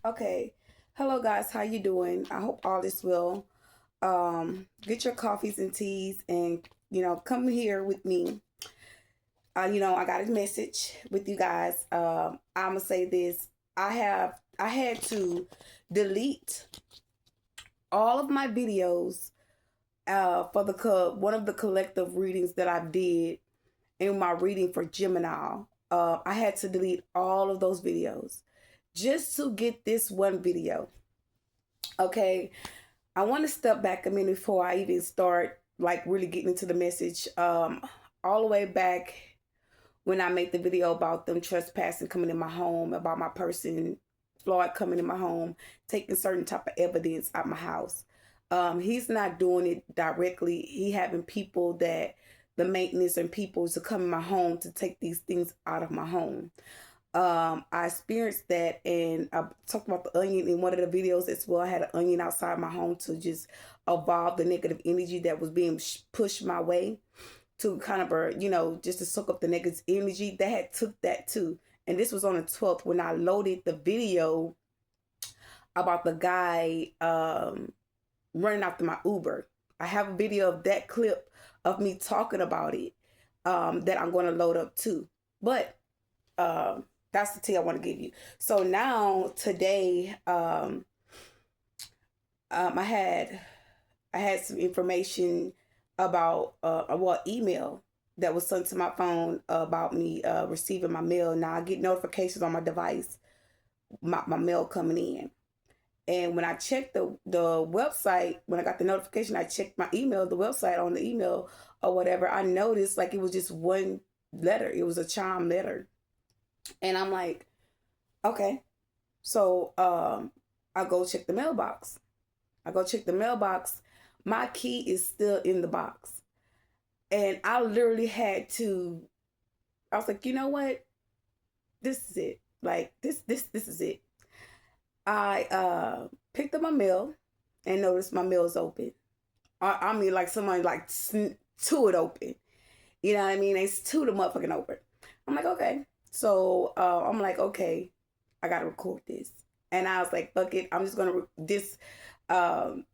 Okay. Hello guys, how you doing? I hope all is well. Get your coffees and teas and come here with me. I got a message with you guys. I'ma say this. I had to delete all of my videos for one of the collective readings that I did in my reading for Gemini. I had to delete all of those videos just to get this one video. Okay, I want to step back a minute before I even start like really getting into the message. All the way back when I made the video about them trespassing, coming in my home, about my person Floyd coming in my home, taking certain type of evidence out my house. He's not doing it directly. He having people that the maintenance and people to come in my home to take these things out of my home. I experienced that, and I talked about the onion in one of the videos as well. I had an onion outside my home to just evolve the negative energy that was being pushed my way, to kind of just to soak up the negative energy that had took that too. And this was on the 12th when I loaded the video about the guy running after my Uber. I have a video of that clip of me talking about it, that I'm going to load up too. But that's the tea I want to give you. So now today, I had some information about email that was sent to my phone about me receiving my mail. Now I get notifications on my device, my mail coming in. And when I checked the website, when I got the notification, I checked my email, the website on the email or whatever. I noticed like it was just one letter. It was a chime letter. And I'm like, okay. So I go check the mailbox. I go check the mailbox. My key is still in the box. And I literally had to, I was like, you know what? This is it. Like this is it. I picked up my mail and noticed my mail is open. I mean like somebody like two it open. You know what I mean? It's two the motherfucking open. I'm like, okay. So I'm like, okay, I gotta record this. And I was like, fuck it, I'm just gonna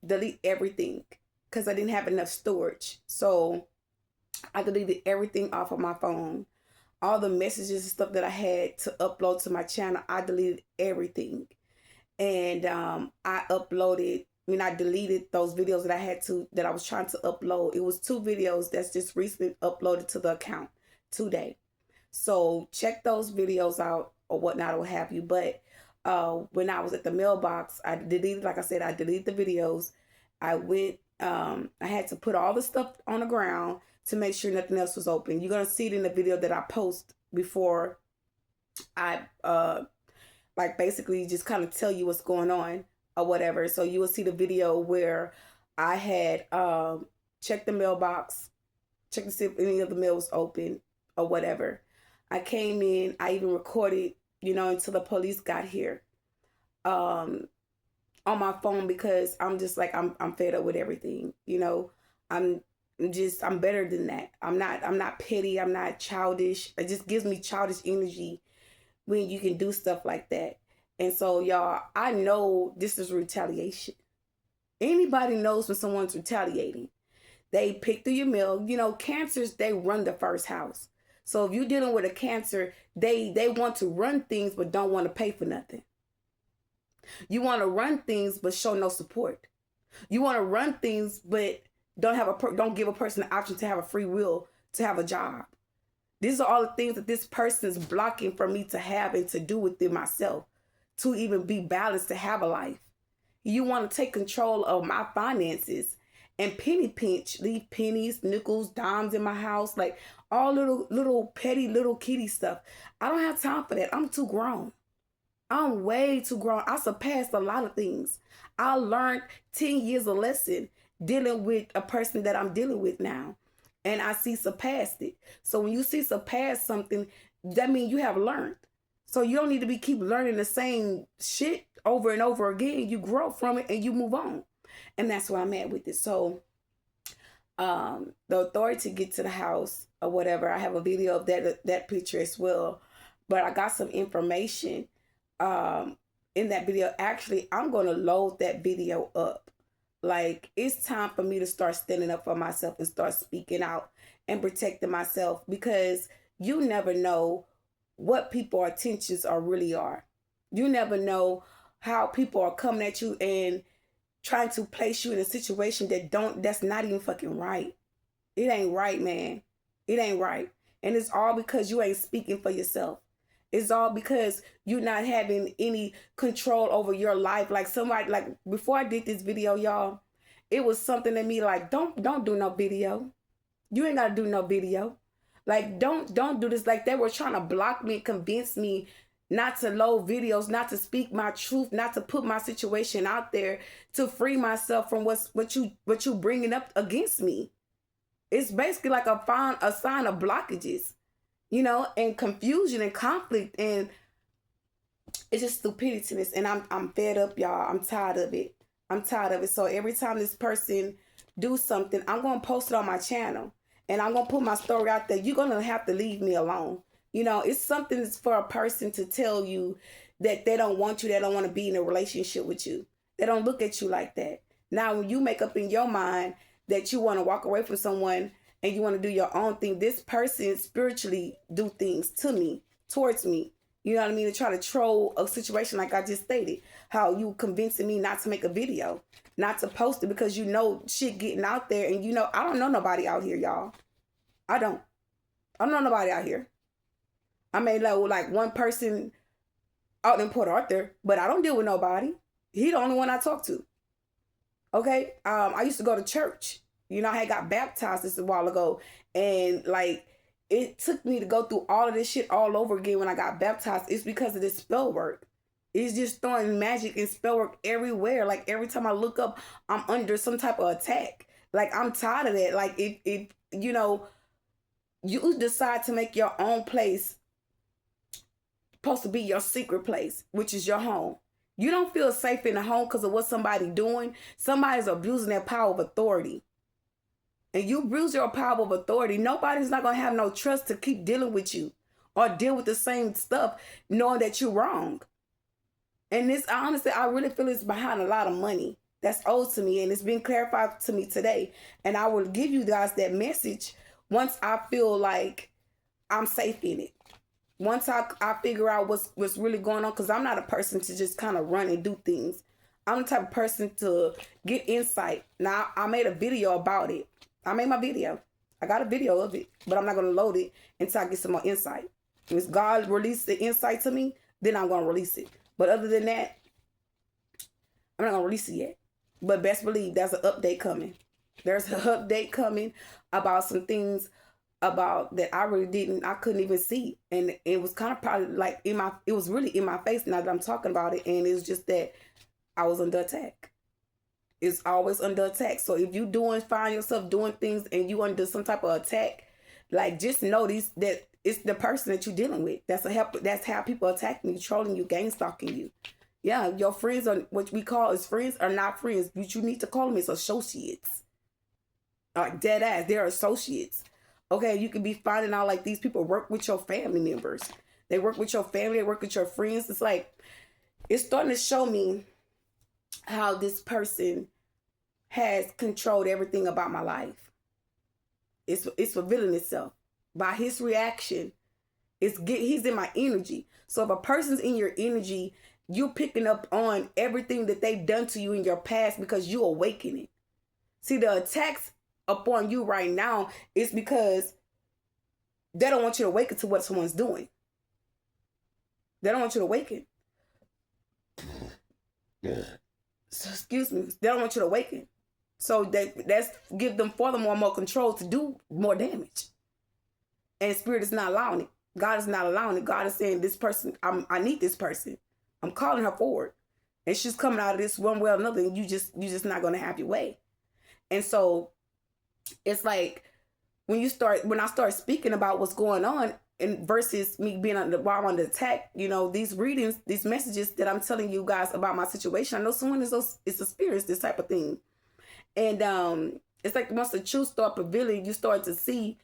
delete everything because I didn't have enough storage. So I deleted everything off of my phone. All the messages and stuff that I had to upload to my channel, I deleted everything. And I deleted those videos that I was trying to upload. It was two videos that's just recently uploaded to the account today. So check those videos out or whatnot or what have you. But when I was at the mailbox, like I said, I deleted the videos. I had to put all the stuff on the ground to make sure nothing else was open. You're going to see it in the video that I post before I like basically just kind of tell you what's going on or whatever. So you will see the video where I had checked the mailbox, checked to see if any of the mail was open or whatever. I came in, I even recorded, until the police got here, on my phone, because I'm just like, I'm fed up with everything. I'm I'm better than that. I'm not petty. I'm not childish. It just gives me childish energy when you can do stuff like that. And so, y'all, I know this is retaliation. Anybody knows when someone's retaliating. They pick through your mail. Cancers, they run the first house. So if you're dealing with a cancer, they want to run things but don't want to pay for nothing. You want to run things but show no support. You want to run things but don't give a person the option to have a free will to have a job. These are all the things that this person is blocking for me to have and to do within myself, to even be balanced, to have a life. You want to take control of my finances and penny pinch, leave pennies, nickels, dimes in my house, like all little petty little kitty stuff. I don't have time for that. I'm too grown. I'm way too grown. I surpassed a lot of things. I learned 10 years of lesson dealing with a person that I'm dealing with now. And I see surpassed it. So when you see surpass something, that means you have learned. So you don't need to keep learning the same shit over and over again. You grow from it and you move on. And that's where I'm at with it. So the authority to get to the house or whatever, I have a video of that picture as well. But I got some information in that video. Actually, I'm going to load that video up. Like, it's time for me to start standing up for myself and start speaking out and protecting myself, because you never know what people's intentions are really are. You never know how people are coming at you and trying to place you in a situation that's not even fucking right. It ain't right, man. It ain't right. And it's all because you ain't speaking for yourself. It's all because you're not having any control over your life. Like, somebody, like, before I did this video, y'all, it was something in me like, don't do no video. You ain't gotta do no video. Like, don't do this. Like, they were trying to block me, convince me not to load videos, not to speak my truth, not to put my situation out there, to free myself from what you bringing up against me. It's basically like a sign of blockages, you know, and confusion and conflict, and it's just stupidity. And I'm fed up, y'all. I'm tired of it. I'm tired of it. So every time this person do something, I'm gonna post it on my channel, and I'm gonna put my story out there. You're gonna have to leave me alone. You know, it's something for a person to tell you that they don't want you, they don't want to be in a relationship with you. They don't look at you like that. Now, when you make up in your mind that you want to walk away from someone and you want to do your own thing, this person spiritually do things to me, towards me. You know what I mean? To try to troll a situation, like I just stated, how you convincing me not to make a video, not to post it, because you know shit getting out there, and you know I don't know nobody out here, y'all. I don't know nobody out here. I may know like one person out in Port Arthur, but I don't deal with nobody. He the only one I talk to. Okay, I used to go to church. You know, I had got baptized this a while ago, and like it took me to go through all of this shit all over again when I got baptized. It's because of this spell work. It's just throwing magic and spell work everywhere. Like, every time I look up, I'm under some type of attack. Like, I'm tired of that. Like, if you know, you decide to make your own place supposed to be your secret place, which is your home. You don't feel safe in the home because of what somebody's doing. Somebody's abusing their power of authority. And you abuse your power of authority, nobody's not going to have no trust to keep dealing with you or deal with the same stuff knowing that you're wrong. And this, honestly, I really feel it's behind a lot of money that's owed to me, and it's been clarified to me today. And I will give you guys that message once I feel like I'm safe in it. Once I figure out what's really going on, because I'm not a person to just kind of run and do things. I'm the type of person to get insight. Now, I made a video about it. I made my video. I got a video of it, but I'm not going to load it until I get some more insight. If God released the insight to me, then I'm going to release it. But other than that, I'm not going to release it yet. But best believe there's an update coming. There's an update coming about some things about that I couldn't even see. And it was kind of probably like it was really in my face now that I'm talking about it. And it was just that I was under attack. It's always under attack. So if you find yourself doing things and you under some type of attack, like, just notice that it's the person that you're dealing with. That's how people attack you, trolling you, gang stalking you. Yeah, your friends are what we call as friends are not friends. What you need to call them is associates. Like, dead ass, they're associates. Okay, you can be finding out like these people work with your family members. They work with your family, they work with your friends. It's like, it's starting to show me how this person has controlled everything about my life. It's revealing itself by his reaction. He's in my energy. So if a person's in your energy, you're picking up on everything that they've done to you in your past because you awaken it. See, the attacks upon you right now is because they don't want you to awaken to what someone's doing. They don't want you to awaken. So, excuse me. They don't want you to awaken. So that's give them furthermore more control to do more damage. And Spirit is not allowing it. God is not allowing it. God is saying, this person, I need this person. I'm calling her forward. And she's coming out of this one way or another, and you just not going to have your way. And so it's like when I start speaking about what's going on, and versus me being while I'm under attack, you know, these readings, these messages that I'm telling you guys about my situation, I know someone is experienced this type of thing. And it's like once the truth start prevailing, you start to see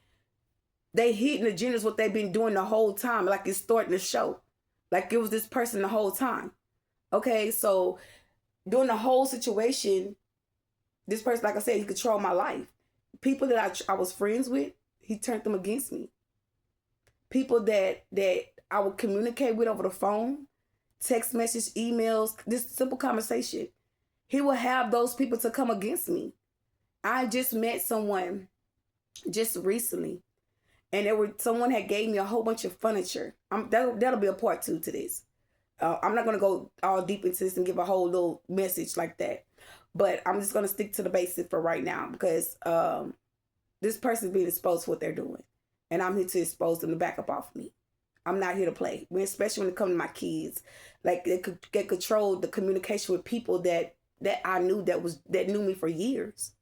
they hidden agendas, what they've been doing the whole time. Like, it's starting to show. Like, it was this person the whole time. Okay, so during the whole situation, this person, like I said, he controlled my life. People that I was friends with, he turned them against me. People that I would communicate with over the phone, text message, emails, this simple conversation, he would have those people to come against me. I just met someone just recently, and someone had gave me a whole bunch of furniture. That'll be a part 2 to this. I'm not gonna go all deep into this and give a whole little message like that, but I'm just gonna stick to the basic for right now because this person's being exposed for what they're doing, and I'm here to expose them to back up off me. I'm not here to play, especially when it comes to my kids. Like they could get control the communication with people that I knew that knew me for years,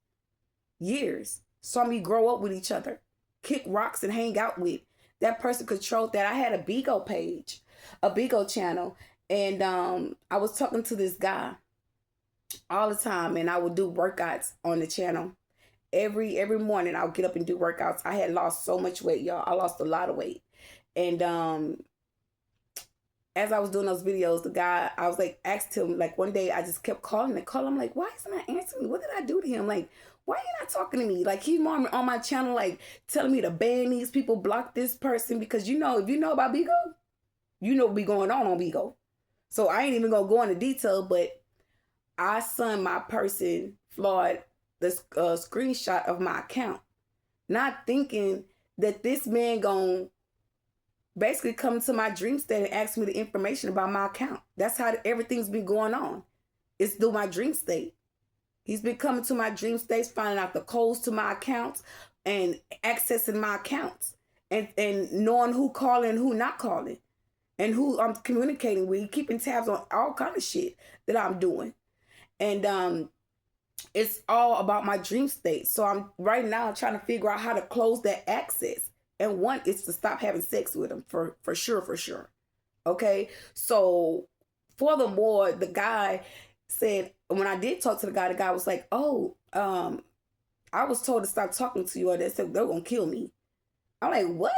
saw me grow up with each other, kick rocks and hang out with. That person controlled that. I had a Bigo page, a Bigo channel, and I was talking to this guy all the time, and I would do workouts on the channel. Every morning I would get up and do workouts. I had lost so much weight, y'all. I lost a lot of weight. And as I was doing those videos, the guy, I was like, asked him, like one day I just kept calling and calling. I'm like, why isn't he answering me? What did I do to him? Like, why are you not talking to me? Like, he's more on my channel, like telling me to ban these people, block this person, because if you know about Bigo, you know what be going on Bigo. So I ain't even gonna go into detail, but I sent my person, Floyd, the screenshot of my account, not thinking that this man gonna basically come to my dream state and ask me the information about my account. That's how everything's been going on. It's through my dream state. He's been coming to my dream states, finding out the codes to my accounts and accessing my accounts and knowing who calling and who not calling and who I'm communicating with, keeping tabs on all kind of shit that I'm doing. And it's all about my dream state. So I'm right now trying to figure out how to close that access. And one is to stop having sex with him for sure. Okay. So furthermore, the guy said, when I did talk to the guy was like, oh, I was told to stop talking to you, or they said they're gonna kill me. I'm like, what?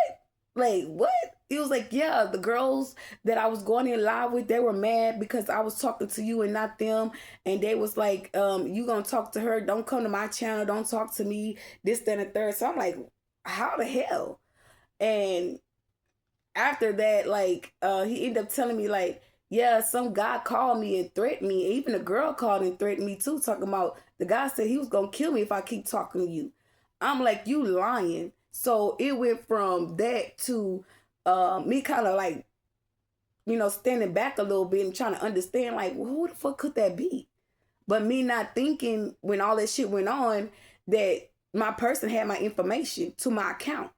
Like, what? He was like, yeah, the girls that I was going in live with, they were mad because I was talking to you and not them. And they was like, you gonna talk to her, don't come to my channel, don't talk to me, this, that, and the third. So I'm like, how the hell? And after that, like, he ended up telling me, like, yeah, some guy called me and threatened me. Even a girl called and threatened me too, talking about, the guy said he was gonna kill me if I keep talking to you. I'm like, you lying. So it went from that to me kind of like, standing back a little bit and trying to understand, like, well, who the fuck could that be? But me not thinking when all that shit went on that my person had my information to my account.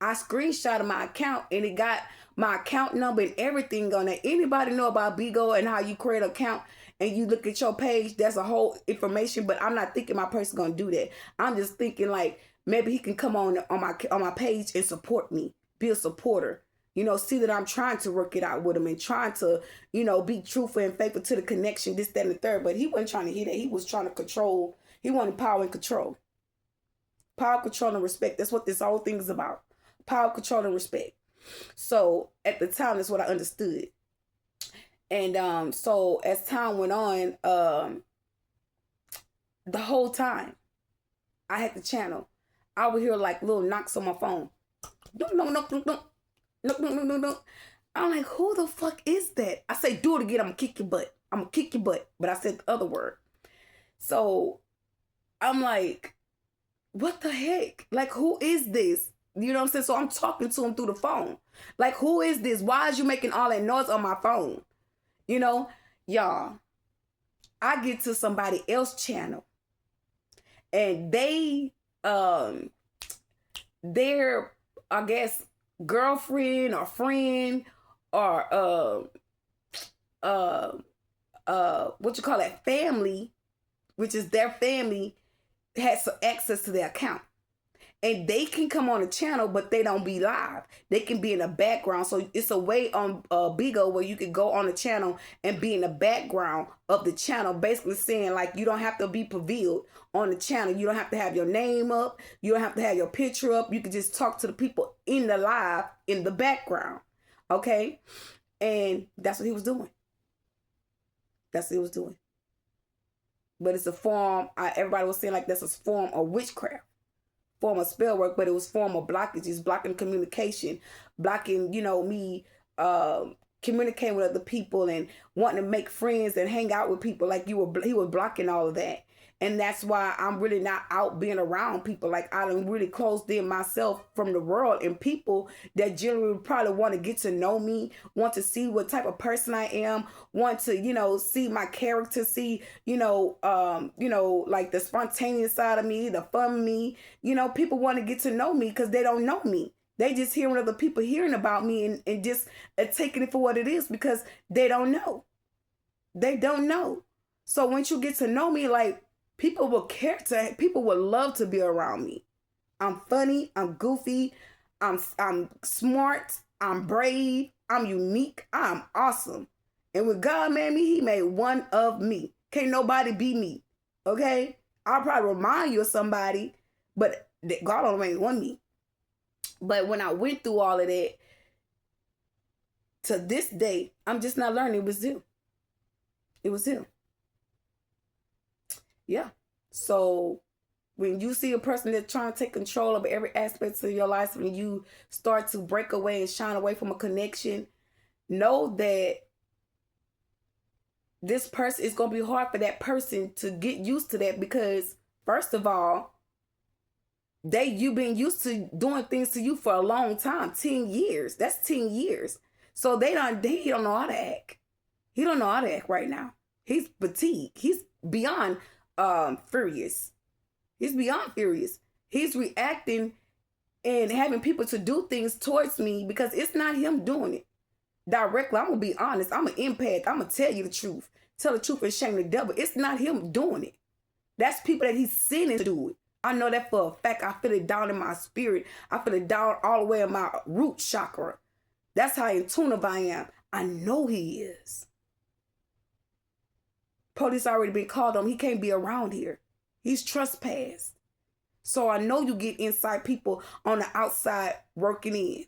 I screenshotted my account and it got my account number and everything on it. Anybody know about Bigo and how you create an account and you look at your page, that's a whole information, but I'm not thinking my person gonna do that. I'm just thinking like maybe he can come on my page and support me, be a supporter. See that I'm trying to work it out with him and trying to, be truthful and faithful to the connection, this, that, and the third. But he wasn't trying to hear that. He was trying to control. He wanted power and control. Power, control, and respect. That's what this whole thing is about. Power, control, and respect. So at the time, that's what I understood. And so as time went on, the whole time I had the channel, I would hear like little knocks on my phone. No. I'm like, who the fuck is that? I say, do it again. I'm gonna kick your butt. I'm gonna kick your butt. But I said the other word. So I'm like, what the heck? Like, who is this? You know what I'm saying? So I'm talking to him through the phone. Like, who is this? Why is you making all that noise on my phone? Y'all, I get to somebody else's channel and their, I guess, girlfriend or friend or what you call that, family, which is their family, has some access to their account. And they can come on the channel, but they don't be live. They can be in the background. So it's a way on Bigo where you can go on the channel and be in the background of the channel, basically saying like you don't have to be revealed on the channel. You don't have to have your name up. You don't have to have your picture up. You can just talk to the people in the live in the background. Okay? And that's what he was doing. That's what it was doing. But it's a form, everybody was saying like that's a form of witchcraft, form of spell work, but it was form of blockages, blocking communication, blocking, me communicating with other people and wanting to make friends and hang out with people. Like he was blocking all of that. And that's why I'm really not out being around people. Like I done really closed in myself from the world, and people that generally probably want to get to know me, want to see what type of person I am, want to, see my character, see, like the spontaneous side of me, the fun of me. People want to get to know me because they don't know me. They just hearing other people hearing about me and just taking it for what it is because they don't know. They don't know. So once you get to know me, like, people would love to be around me. I'm funny, I'm goofy, I'm smart, I'm brave, I'm unique, I'm awesome. And when God made me, he made one of me. Can't nobody be me. Okay? I'll probably remind you of somebody, but God only made one me. But when I went through all of that, to this day, I'm just not learning. It was him. It was him. Yeah. So when you see a person that's trying to take control of every aspect of your life, when you start to break away and shine away from a connection, know that this person, is going to be hard for that person to get used to that because, first of all, you've been used to doing things to you for a long time, 10 years. That's 10 years. So he don't know how to act. He don't know how to act right now. He's fatigued. He's beyond furious. He's beyond furious. He's reacting and having people to do things towards me because it's not him doing it directly. I'm gonna be honest. I'm an empath. I'm gonna tell you the truth. Tell the truth and shame the devil. It's not him doing it. That's people that he's sending to do it. I know that for a fact. I feel it down in my spirit. I feel it down all the way in my root chakra. That's how in tune I am. I know he is. Police already been called on him. He can't be around here. He's trespassed. So I know you get inside people on the outside working in,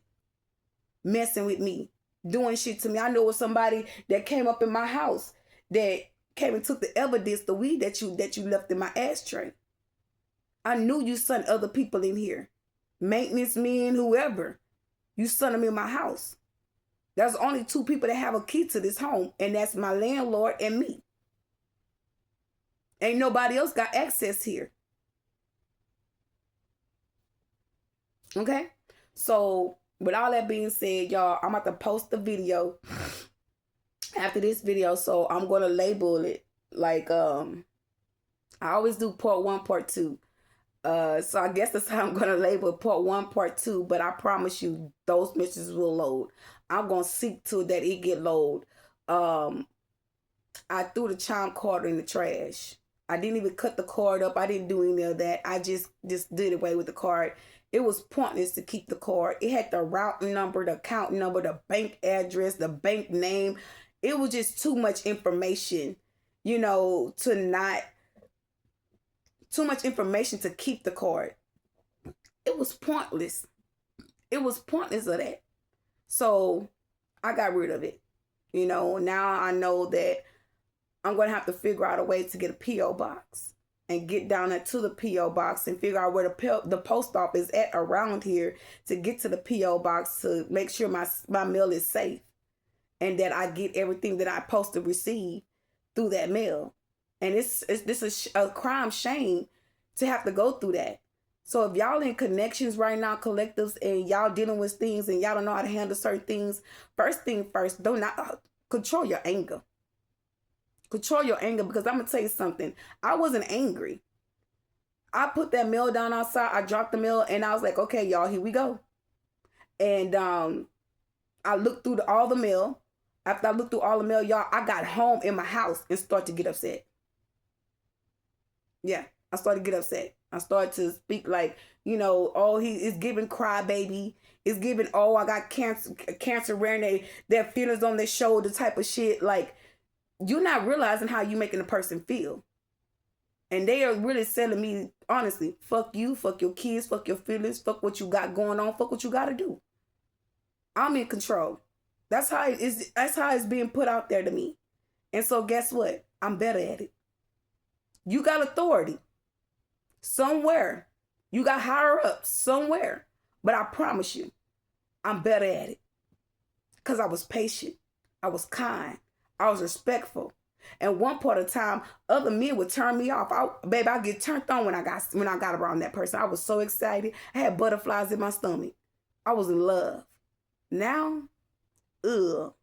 messing with me, doing shit to me. I know it was somebody that came up in my house that came and took the evidence, the weed that you left in my ashtray. I knew you sent other people in here, maintenance men, whoever. You sent them in my house. There's only 2 people that have a key to this home, and that's my landlord and me. Ain't nobody else got access here. Okay? So, with all that being said, y'all, I'm about to post the video after this video. So, I'm going to label it like, I always do part 1, part 2. So, I guess that's how I'm going to label part 1, part 2. But I promise you, those messages will load. I'm going to seek to that it get load. I threw the chime cord in the trash. I didn't even cut the card up. I didn't do any of that. I just did away with the card. It was pointless to keep the card. It had the route number, the account number, the bank address, the bank name. It was just too much information, too much information to keep the card. It was pointless. It was pointless of that. So I got rid of it. Now I know that I'm going to have to figure out a way to get a P.O. box and get down there to the P.O. box and figure out where the post office is at around here to get to the P.O. box to make sure my mail is safe and that I get everything that I'm supposed to receive through that mail. And this is a crime shame to have to go through that. So if y'all in connections right now, collectives, and y'all dealing with things and y'all don't know how to handle certain things, first thing first, do not control your anger. Control your anger, because I'm going to tell you something. I wasn't angry. I put that mail down outside. I dropped the mail and I was like, okay, y'all, here we go. And I looked through all the mail. After I looked through all the mail, y'all, I got home in my house and started to get upset. Yeah, I started to get upset. I started to speak like, oh, he is giving crybaby. It's giving, oh, I got cancer wearing their feelings on their shoulder type of shit. Like, you're not realizing how you making a person feel. And they are really telling me, honestly, fuck you, fuck your kids, fuck your feelings, fuck what you got going on, fuck what you got to do. I'm in control. That's how it's being put out there to me. And so guess what? I'm better at it. You got authority somewhere. You got higher up somewhere. But I promise you, I'm better at it. Because I was patient. I was kind. I was respectful. And one part of the time, other men would turn me off. I get turned on when I got around that person. I was so excited. I had butterflies in my stomach. I was in love. Now, ugh.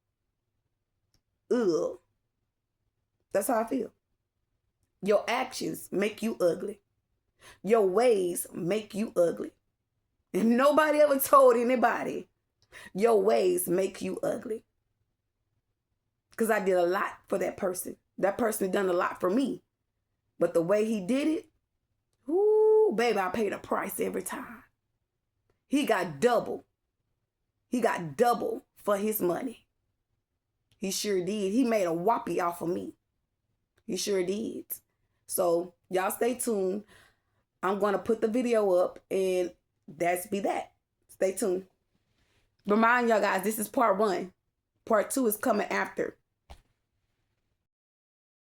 That's how I feel. Your actions make you ugly. Your ways make you ugly. And nobody ever told anybody your ways make you ugly. Because I did a lot for that person. That person done a lot for me. But the way he did it, ooh, baby, I paid a price every time. He got double. He got double for his money. He sure did. He made a whoppy off of me. He sure did. So y'all stay tuned. I'm going to put the video up and that's be that. Stay tuned. Remind y'all guys, this is part 1. Part 2 is coming after.